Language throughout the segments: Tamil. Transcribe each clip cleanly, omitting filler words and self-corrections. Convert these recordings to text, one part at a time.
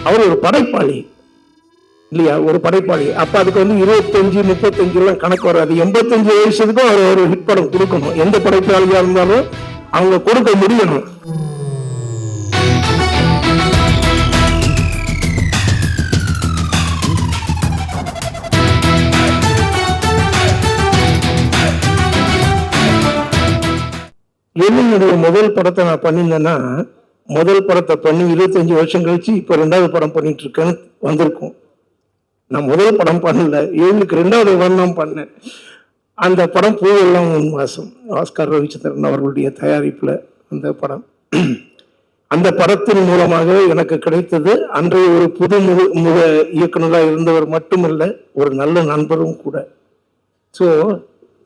அவர் ஒரு படைப்பாளி இல்லையா, ஒரு படைப்பாளி. அப்ப அதுக்கு வந்து 25, 35 எல்லாம் கணக்கு வராது. 85 வயசுக்கும் அவர் ஒரு ஹிட் படம் கொடுக்கணும். எந்த படைப்பாளியா இருந்தாலும் அவங்க கொடுக்க முடியணும். என்னுடைய முதல் படத்தை நான் பண்ணியிருந்தேன்னா, முதல் படத்தை பண்ணி 25 வருஷம் கழிச்சு இப்ப 2வது படம் பண்ணிட்டு இருக்கேன்னு வந்திருக்கும். நான் முதல் படம் பண்ணல, இவங்களுக்கு 2வது படம் பண்ணேன். அந்த படம் பூவெல்லாம் உன் வாசம், ஆஸ்கார் ரவிச்சந்திரன் அவர்களுடைய தயாரிப்புல அந்த படம். அந்த படத்தின் மூலமாக எனக்கு கிடைத்தது அன்றைய ஒரு புது முக இயக்குநராக இருந்தவர் மட்டுமல்ல, ஒரு நல்ல நண்பரும் கூட. ஸோ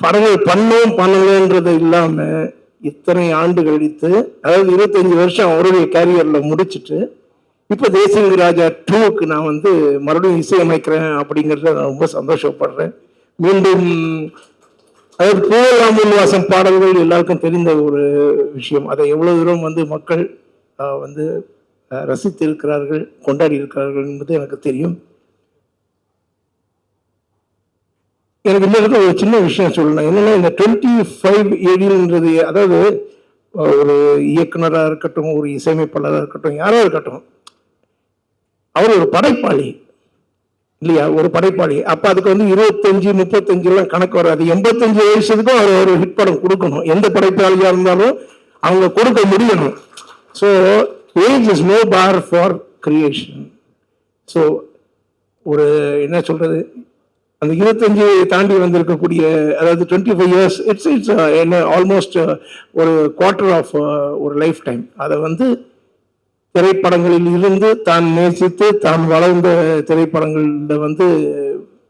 படங்கள் பண்ணோம் பண்ணலன்றது இல்லாம இத்தனை ஆண்டு கழித்து, அதாவது 25 வருஷம் அவருடைய கேரியர்ல முடிச்சுட்டு இப்ப தேசிங்க ராஜா 2க்கு நான் வந்து மறுபடியும் இசையமைக்கிறேன் அப்படிங்கிறத நான் ரொம்ப சந்தோஷப்படுறேன். மீண்டும் அதாவது பூவெல்லாம் உன்வாசம் பாடல்கள் எல்லாருக்கும் தெரிந்த ஒரு விஷயம். அதை எவ்வளவு தூரம் வந்து மக்கள் வந்து ரசித்து இருக்கிறார்கள், கொண்டாடி இருக்கிறார்கள் என்பது எனக்கு தெரியும். எனக்கு இந்த இடத்துல ஒரு சின்ன விஷயம் சொல்லணும். என்னன்னா, இந்த 25 ஏடின்றது, அதாவது ஒரு இயக்குனராக இருக்கட்டும், ஒரு இசையமைப்பாளராக இருக்கட்டும், யாரோ இருக்கட்டும், அவர் ஒரு படைப்பாளி இல்லையா, ஒரு படைப்பாளி. அப்ப அதுக்கு வந்து 25, 35 எல்லாம் கணக்கு வராது. 85 வயசுக்கும் அவர் ஒரு ஹிட் படம் கொடுக்கணும். எந்த படைப்பாளியா இருந்தாலும் அவங்க கொடுக்க முடியணும். So age is no bar for creation. So ஒரு என்ன சொல்றது, அந்த 25 தாண்டி வந்திருக்கக்கூடிய, அதாவது 25 இயர்ஸ், இட்ஸ் என்ன ஆல்மோஸ்ட் ஒரு குவார்டர் ஆஃப் ஒரு லைஃப் டைம். அதை வந்து திரைப்படங்களில் இருந்து தான் நேசித்து தான் வளர்ந்த திரைப்படங்களில் வந்து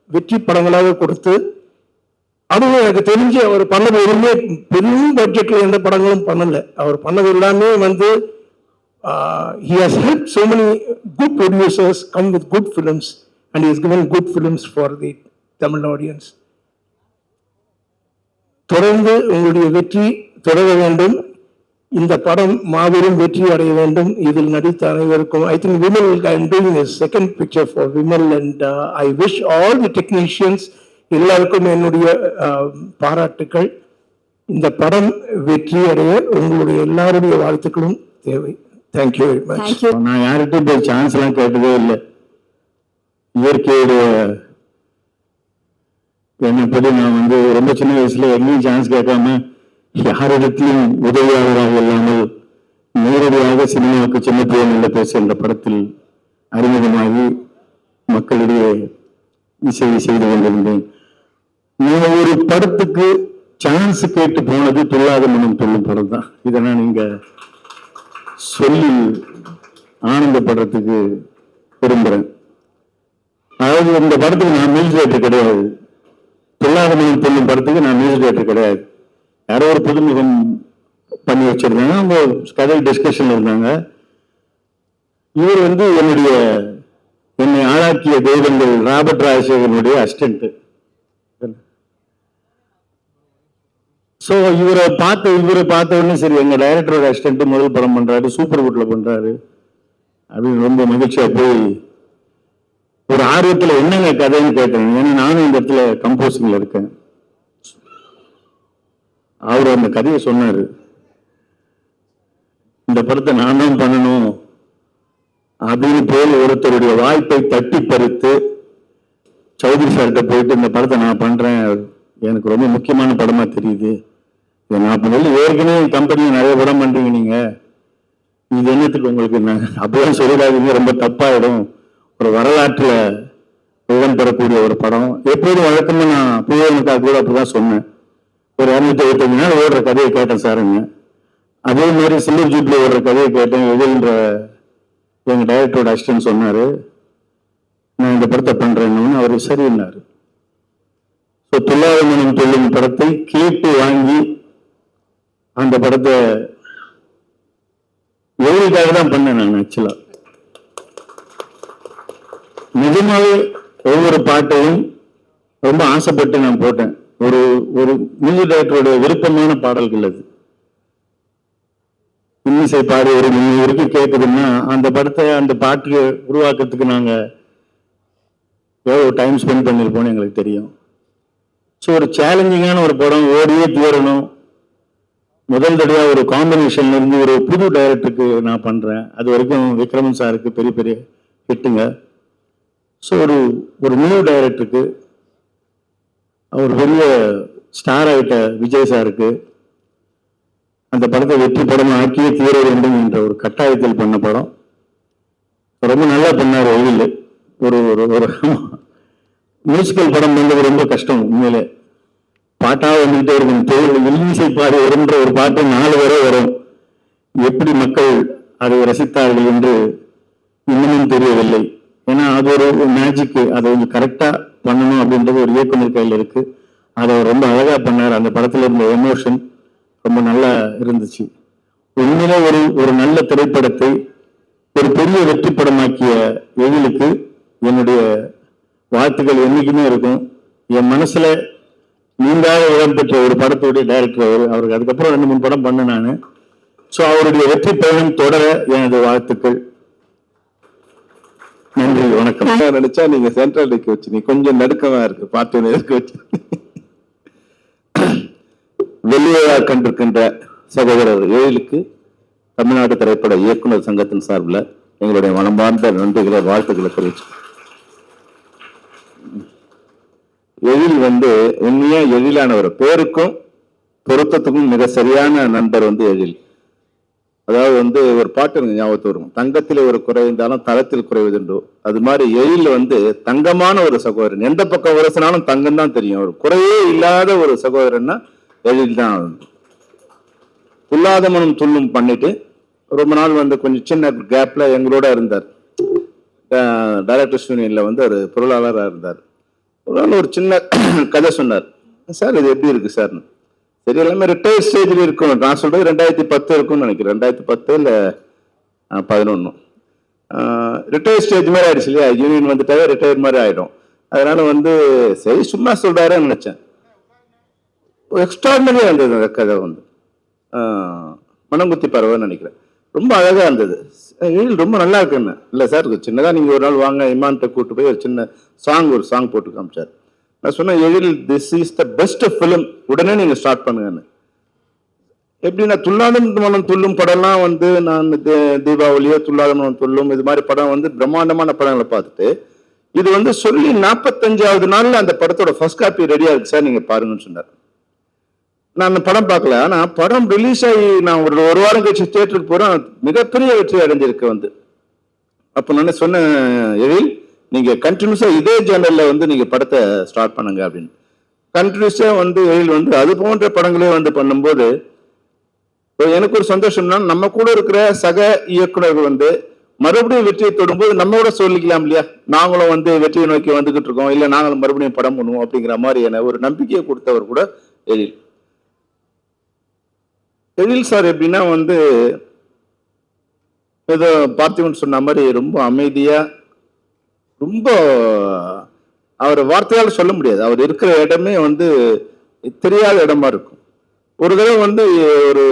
வெற்றி படங்களாக கொடுத்து, அதுவும் எனக்கு தெரிஞ்சு அவர் பண்ணது எதுவுமே பெரும் பட்ஜெட்ல எந்த படங்களும் பண்ணல. அவர் பண்ணது எல்லாமே வந்து he has helped so many good producers come with good films and he has given good films for the Tamil audience. தொடர்ந்து உங்களுடைய வெற்றி தொடர வேண்டும். இந்த படம் மாபெரும் வெற்றி அடைய வேண்டும். இதில் நடித்த அனைவருக்கும், I think Vimal, I am doing a second picture for Vimal and I wish all the technicians, எல்லாருக்கும் என்னுடைய பாராட்டுக்கள். இந்த படம் வெற்றி அடைய உங்களுடைய எல்லாருடைய வாழ்த்துக்களும் தேவை. Thank you very much. நான் யார்கிட்டையும் போய் சான்ஸ் எல்லாம் கேட்டதே இல்லை. இயற்கையுடைய என்னப்படி நான் வந்து ரொம்ப சின்ன வயசுல எங்கேயும் சான்ஸ் கேட்காம, யாரிடத்திலும் உதவியாளராக இல்லாமல் நேரடியாக சினிமாவுக்கு சின்ன பிள்ளைங்கள பேச இந்த படத்தில் அறிமுகமாகி மக்களிடையே இசையை செய்து கொண்டிருந்தேன். நான் ஒரு படத்துக்கு சான்ஸ் கேட்டு போனது துள்ளாத மனம் துள்ளும் படம் தான். இதெல்லாம் நீங்க சொல்லி ஆனந்தப்படுறதுக்கு விரும்புறேன். அதாவது இந்த படத்துக்கு நான் மியூசிக் டைரக்டர் கிடையாது. துள்ளாத மனம் துள்ளும் படத்துக்கு நான் மியூசிக் டைரக்டர் கிடையாது. யாரோ ஒரு புதுமுகம் பண்ணி வச்சிருந்தாங்க, அவங்க கதை டிஸ்கஷன்ல இருந்தாங்க. இவர் வந்து என்னை ஆளாக்கிய தெய்வங்கள் ராபர்ட் ராஜசேகரனுடைய அசிஸ்டன்ட். ஸோ இவரை பார்த்த உடனே சரி, எங்க டைரக்டரோட அசிஸ்டன்ட் முதல் படம் பண்றாரு, சூப்பர் குட்ல பண்றாரு அப்படின்னு ரொம்ப மகிழ்ச்சியா போய் ஒரு ஆர்வத்தில் என்னங்க கதைன்னு கேட்டேன். ஏன்னா நானும் இந்த இடத்துல கம்போசிங்ல இருக்கேன். அவர் அந்த கதையை சொன்னாரு. இந்த படத்தை நான் தான் பண்ணணும் அப்படின்னு போய் ஒருத்தருடைய வாய்ப்பை தட்டி பறித்து சௌத்ரி சார்கிட்ட போயிட்டு, இந்த படத்தை நான் பண்றேன், எனக்கு ரொம்ப முக்கியமான படமா தெரியுது, நான் பண்ணல, ஏற்கனவே கம்பெனியை நிறைய படம் பண்றீங்க, நீங்க இது என்னத்துக்கு உங்களுக்கு அப்படிலாம் சொல்லிடாதீங்க, ரொம்ப தப்பாயிடும். ஒரு வரலாற்றுல இடம் பெறக்கூடிய ஒரு படம். எப்போதும் வழக்கமா நான் பூவனுக்காக கூட அப்படிதான் சொன்னேன். ஒரு 225 நாள் ஓடுற கதையை கேட்டேன் சாருங்க. அதே மாதிரி சில்வர் ஜூப்ல ஓடுற கதையை கேட்டேன். எதிர்ன்ற எங்க டைரக்டரோட அசிஸ்டன்ட் சொன்னாரு, நான் இந்த படத்தை பண்றேன்னு. அவரு சரின்னாரு. ஸோ துள்ளாத மனம் துள்ளும் படத்தை கேட்டு வாங்கி அந்த படத்தை எவ்வளவுக்காக தான் பண்ணேன் நான். ஆக்சுவலா நிஜமாவே ஒவ்வொரு பாட்டையும் ரொம்ப ஆசைப்பட்டு நான் போட்டேன். ஒரு ஒரு மியூசிக் டைரக்டருடைய விருப்பமான பாடல்கள் அது. இன்னிசை பாடி ஒரு வரைக்கும் கேட்குதுன்னா அந்த படத்தை அந்த பாட்டு உருவாக்குறதுக்கு நாங்கள் எவ்வளோ டைம் ஸ்பெண்ட் பண்ணியிருப்போம்னு எங்களுக்கு தெரியும். ஸோ ஒரு சேலஞ்சிங்கான ஒரு படம், ஓடியே தீரணும். முதல் தடவையாக ஒரு காம்பினேஷன்ல இருந்து ஒரு புது டைரக்டருக்கு நான் பண்ணுறேன். அது வரைக்கும் விக்ரமன் சாருக்கு பெரிய பெரிய ஹிட்டுங்க. ஸோ ஒரு நியூ டைரக்டருக்கு, அவர் பெரிய ஸ்டார் ஆகிட்ட விஜய் சாருக்கு அந்த படத்தை வெற்றி படமாக ஆக்கியே தீர வேண்டும் என்ற ஒரு கட்டாயத்தில் பண்ண படம். ரொம்ப நல்லா பண்ணார். எழில் ஒரு ஒரு மியூசிக்கல் படம் பண்ணுறது ரொம்ப கஷ்டம் உண்மையிலே. பாட்டாக வந்துகிட்டே இருக்கும். இன்னிசை பாடி வருன்ற ஒரு பாட்டு 4 வரை வரும். எப்படி மக்கள் அதை ரசித்தார்கள் என்று இன்னமும் தெரியவில்லை. ஏன்னா அது ஒரு மேஜிக். அதை கொஞ்சம் கரெக்டா பண்ணணும் அப்படின்றது ஒரு இயக்குனர் கையில் இருக்கு. அதை ரொம்ப அழகா பண்ணார். அந்த படத்துல இருந்த எமோஷன் ரொம்ப நல்லா இருந்துச்சு. உண்மையிலே ஒரு நல்ல திரைப்படத்தை ஒரு பெரிய வெற்றி படமாக்கிய எழிலுக்கு என்னுடைய வாழ்த்துக்கள் என்னைக்குமே இருக்கும். என் மனசுல நீங்காக இடம் பெற்ற ஒரு படத்துடைய டைரக்டர் அவருக்கு அதுக்கப்புறம் 2-3 படம் பண்ண நான். ஸோ அவருடைய வெற்றி பயணம் தொடர எனது வாழ்த்துக்கள். நன்றி, வணக்கம். நினைச்சா நீங்க சென்ட்ரல் டிக்கு வச்சு நீ கொஞ்சம் நடுக்கமா இருக்கு பாட்டு இருக்க வச்சு. வெளியே கண்டிருக்கின்ற சகோதரர் எழிலுக்கு தமிழ்நாடு திரைப்பட இயக்குனர் சங்கத்தின் சார்பில் எங்களுடைய மனமார்ந்த நன்றிகளை வாழ்த்துக்களை தெரிவிச்சு. எழில் உண்மையா எழிலானவர், பேருக்கும் பொருத்தத்துக்கும் மிக சரியான நண்பர் எழில். அதாவது ஒரு பாட்டு எனக்கு ஞாபகத்து வரும், தங்கத்திலே ஒரு குறைந்தாலும் தளத்தில் குறைவதுண்டோ. அது மாதிரி எழில் தங்கமான ஒரு சகோதரன். எந்த பக்கம் உரசினாலும் தங்கம் தான் தெரியும். ஒரு குறையே இல்லாத ஒரு சகோதரன்னா எழில் தான். துல்லாத மனம் துள்ளும் பண்ணிட்டு ரொம்ப நாள் கொஞ்சம் சின்ன கேப்ல எங்களோட இருந்தார். டைரக்டர்ஸ் யூனியன்ல ஒரு பொருளாளராக இருந்தார். ஒரு நாள் ஒரு சின்ன கதை சொன்னார். சார் இது எப்படி இருக்கு சார்னு. சரி, எல்லாமே ரிட்டையர் ஸ்டேஜில் இருக்கும். நான் சொல்றது 2010 இருக்கும்னு நினைக்கிறேன். 2010 இல்லை 11 ரிட்டையர் ஸ்டேஜ் மாதிரி ஆயிடுச்சு இல்லையா. யூனியன் வந்துட்டாவே ரிட்டையர் மாதிரி ஆயிடும். அதனால சரி சும்மா சொல்றாருன்னு நினைச்சேன். எக்ஸ்ட்ராடனரியா இருந்தது அந்த கதை. மனங்குத்தி பறவைன்னு நினைக்கிறேன். ரொம்ப அழகா இருந்தது. எழில் ரொம்ப நல்லா இருக்குன்னு. இல்லை சார் சின்னதா நீங்க ஒரு நாள் வாங்க இமான்கிட்ட கூட்டு போய் ஒரு சின்ன ஒரு சாங் போட்டு காமிச்சார். நான் சொன்னேன், Ezhil this is the best film, உடனே நீங்க ஸ்டார்ட் பண்ணுங்கன்னு. எப்படின்னா துல்லாத மனம் துள்ளும் படம்லாம் நான் தீபாவளியோ துல்லாத மனம் துள்ளும் இது மாதிரி படம் பிரம்மாண்டமான படங்களை பார்த்துட்டு இது சொல்லி 45வது நாள்ல அந்த படத்தோட ஃபர்ஸ்ட் காப்பி ரெடியா இருக்கு சார், நீங்க பாருங்கன்னு சொன்னார். நான் அந்த படம் பார்க்கல. ஆனா படம் ரிலீஸ் ஆகி நான் ஒரு வாரம் கழிச்சு தியேட்டருக்கு போறேன். மிகப்பெரிய வெற்றி அடைஞ்சிருக்கு. அப்ப நான் சொன்னேன், எழில் நீங்க கண்டினியூஸா இதே ஜேர்னல்ல நீங்க படத்தை ஸ்டார்ட் பண்ணுங்க அப்படின்னு. கண்டினியூஸா எழில் அது போன்ற படங்களே பண்ணும்போது எனக்கு ஒரு சந்தோஷம்னா, நம்ம கூட இருக்கிற சக இயக்குநர்கள் மறுபடியும் வெற்றியை தொடும்போது நம்மளோட சொல்லிக்கலாம் இல்லையா, நாங்களும் வெற்றியை நோக்கி வந்துகிட்டு இருக்கோம், இல்ல நாங்களும் மறுபடியும் படம் பண்ணுவோம் அப்படிங்கிற மாதிரியான ஒரு நம்பிக்கையை கொடுத்தவர் கூட எழில். எழில் சார் எப்படின்னா ஏதோ பார்த்திபன் சொன்ன மாதிரி ரொம்ப அமைதியா, ரொம்ப அவர் வார்த்தையால் சொல்ல முடியாது. அவர் இருக்கிற இடமே தெரியாத இடமா இருக்கும். ஒரு தடவை ஒரு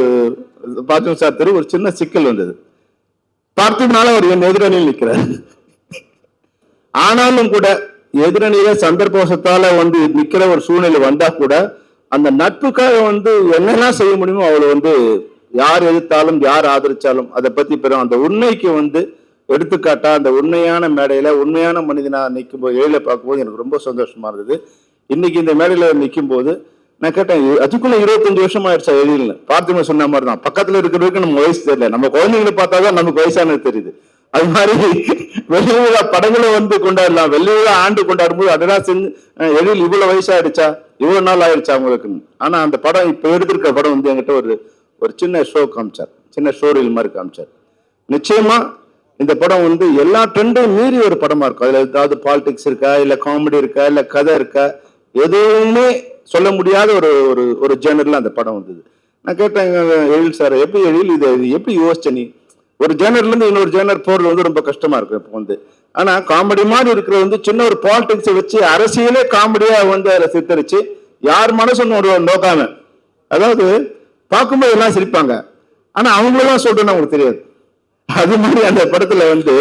பார்த்திபன் சார் தெரு ஒரு சின்ன சிக்கல் வந்தது. பார்த்திபனால அவர் என் எதிரணியில் நிற்கிறார். ஆனாலும் கூட எதிரணியில சந்தர்ப்பவசத்தால நிக்கிற ஒரு சூழ்நிலை வந்தா கூட அந்த நட்புக்காக என்னெல்லாம் செய்ய முடியுமோ அவளை யார் எதிர்த்தாலும் யார் ஆதரிச்சாலும் அதை பத்தி பெறும் அந்த உண்மைக்கு எடுத்துக்காட்டா அந்த உண்மையான மேடையில உண்மையான மனிதனா நிற்கும் போது எழில பார்க்கும்போது எனக்கு ரொம்ப சந்தோஷமா இருந்தது. இன்னைக்கு இந்த மேடையில நிற்கும் போது நான் கேட்டேன், அதுக்குள்ள 25 வருஷம் ஆயிடுச்சா எழில்னு. பார்த்திபன் சொன்ன மாதிரி தான், பக்கத்துல இருக்கிறதுக்கு நம்ம வயசு தெரியல, நம்ம குழந்தைங்களை பார்த்தாதான் நமக்கு வயசானது தெரியுது. அது மாதிரி வெள்ளி விழா படங்களை கொண்டாடலாம். வெள்ளி விழா ஆண்டு கொண்டாடும் போது அதெல்லாம் செஞ்சு எழில் இவ்வளவு வயசாயிடுச்சா, இவ்வளவு நாள் ஆயிடுச்சா அவங்களுக்கு. ஆனா அந்த படம் இப்ப எடுத்திருக்க படம் என்கிட்ட ஒரு சின்ன ஷோ காமிச்சார், சின்ன ஷோ ரீல் மாதிரி காமிச்சார். நிச்சயமா இந்த படம் எல்லா ட்ரெண்டையும் மீறி ஒரு படமா இருக்கும். அதுல ஏதாவது பாலிடிக்ஸ் இருக்கா, இல்ல காமெடி இருக்கா, இல்ல கதை இருக்கா, எதுவுமே சொல்ல முடியாத ஒரு ஜேனர்ல அந்த படம் வந்தது. நான் கேட்டேன் எழில் சார், எப்படி எழில் இதை எப்படி யோசிச்ச நீ? ஒரு ஜேனர்ல இருந்து இன்னொரு ஜேனர் போறது ரொம்ப கஷ்டமா இருக்கும் இப்போ ஆனா காமெடி மாதிரி இருக்கிற சின்ன ஒரு பாலிடிக்ஸை வச்சு அரசியலே காமெடியா அதை சித்தரிச்சு யார் மனசு நோக்காம, அதாவது பார்க்கும்போது எல்லாம் சிரிப்பாங்க, ஆனா அவங்களதான் சொல்றேன்னு அவங்களுக்கு தெரியாது. அது மாதிரி அந்த படத்துல வந்து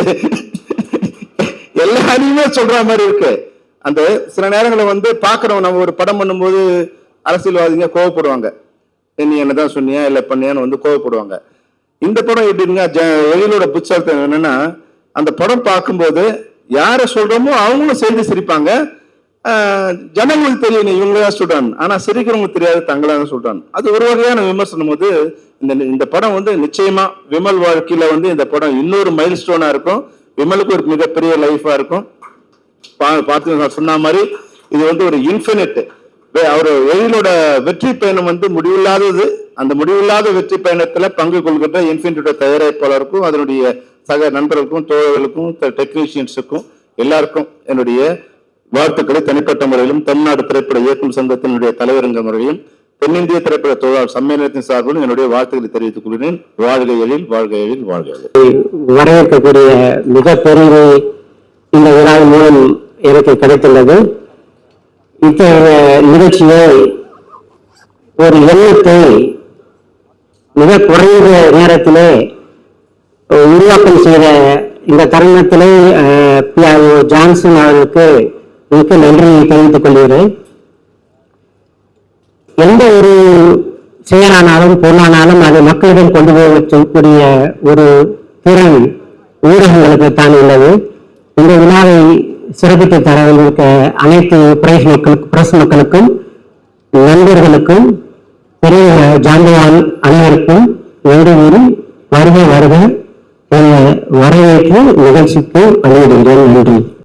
எல்லாரையுமே சொல்ற மாதிரி இருக்கு. அந்த சில நேரங்களை வந்து பாக்குறோம், நம்ம ஒரு படம் பண்ணும்போது அரசியல்வாதிங்க கோவப்படுவாங்க, நீ என்னதான் சொன்னியா இல்ல பண்ணியான்னு வந்து கோவப்படுவாங்க. இந்த படம் எப்படின்னா எழிலோட புத்தகத்தை என்னன்னா, அந்த படம் பார்க்கும்போது யார சொல்றோமோ அவங்களும் சேர்ந்து சிரிப்பாங்க. ஜனங்களுக்கு தெரியும் இவங்கதான் சொல்றாங்க, ஆனா சிரிக்கிறவங்களுக்கு தெரியாது தங்களாதான் சொல்றாங்க. அது ஒரு வகையான விமர்சனம் போது இந்த படம் வந்து நிச்சயமா விமல் வாழ்க்கையில வந்து இந்த படம் இன்னொரு மைல் ஸ்டோனா இருக்கும். விமலுக்கு ஒரு மிகப்பெரிய லைஃபா இருக்கும். பார்த்து சொன்ன மாதிரி இது வந்து ஒரு இன்ஃபினிட், அவர் எழிலோட வெற்றி பயணம் வந்து முடிவில்லாதது. அந்த முடிவில்லாத வெற்றி பயணத்துல பங்கு கொள்கின்ற இன்ஃபினிட்டோட தயாரிப்பாளருக்கும் அதனுடைய சக நண்பர்களுக்கும் தோழர்களுக்கும் டெக்னீஷியன்ஸுக்கும் எல்லாருக்கும் என்னுடைய வாழ்த்துக்களை தனிப்பட்ட முறையிலும் தமிழ்நாடு திரைப்பட இயக்கும் சங்கத்தினுடைய தலைவர் என்ற முறையிலும் தென்னிந்திய திரைப்பட தொழிலாளர் சம்மேளனத்தின் சார்பிலும் என்னுடைய வாழ்த்துக்களை தெரிவித்துக் கொள்கிறேன். வாழ்க எழில், வாழ்க எழில், வாழ்க எழில். வரவேற்கக்கூடிய மிக பெரிய இந்த விழாவின் மூலம் எனக்கு கிடைத்துள்ளது. இத்தகைய நிகழ்ச்சியை ஒரு எண்ணத்தை மிக குறைந்த நேரத்திலே உருவாக்கம் செய்த இந்த தருணத்திலே ஜான்சன் அவர்களுக்கு மிக்க நன்றியை தெரிவித்துக் கொள்கிறேன். எந்த ஒரு செயலானாலும் பொருளானாலும் அதை மக்களிடம் கொண்டு போகக்கூடிய ஒரு திறன் ஊடகங்களுக்கு தான் உள்ளது. இந்த விழாவை சிறப்பித்து தர வந்திருக்க அனைத்து பிரஸ் மக்களுக்கும் நண்பர்களுக்கும் பெரிய ஜாம்பவான் அனைவருக்கும் நன்றி வருக வருக வரவேற்று நிகழ்ச்சிக்கு அணிவிடுகிறேன். நன்றி.